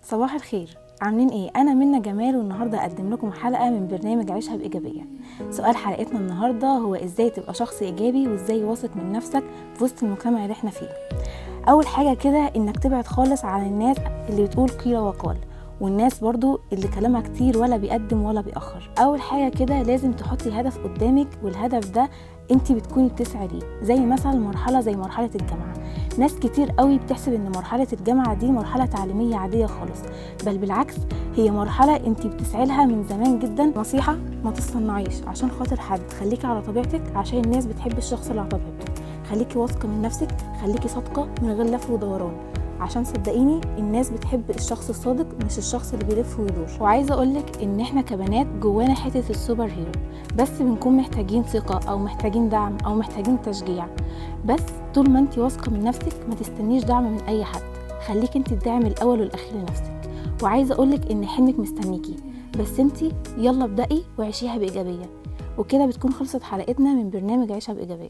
صباح الخير، عاملين ايه؟ انا منى جمال، والنهارده اقدم لكم حلقه من برنامج عيشها بايجابيه. سؤال حلقتنا النهارده هو ازاي تبقى شخص ايجابي وازاي واثق من نفسك في وسط المجتمع اللي احنا فيه. اول حاجه كده انك تبعد خالص عن الناس اللي بتقول قيل وقال، والناس برضو اللي كلامها كتير ولا بيقدم ولا بيأخر. اول حاجه كده لازم تحطي هدف قدامك، والهدف ده انتي بتكوني بتسعي ليه. زي مثلا مرحله زي مرحله الجامعه، ناس كتير قوي بتحسب ان مرحله الجامعه دي مرحله تعليميه عاديه خالص، بل بالعكس هي مرحله انتي بتسعي لها من زمان جدا. نصيحه، ما تصنعيش عشان خاطر حد، خليكي على طبيعتك عشان الناس بتحب الشخص اللي على طبيعته. خليكي واثقه من نفسك، خليكي صادقه من غير لف ودوران، عشان صدقيني الناس بتحب الشخص الصادق مش الشخص اللي بيلف ويدور. وعايزه اقولك ان احنا كبنات جوانا حته السوبر هيرو، بس بنكون محتاجين ثقه او محتاجين دعم او محتاجين تشجيع. بس طول ما انت واثقه من نفسك ما تستنيش دعم من اي حد، خليك انت الداعم الاول والاخير لنفسك. وعايزه اقولك ان حلمك مستنيكي، بس انت يلا ابدأي وعيشيها بايجابيه. وكده بتكون خلصت حلقتنا من برنامج عيشها بايجابيه.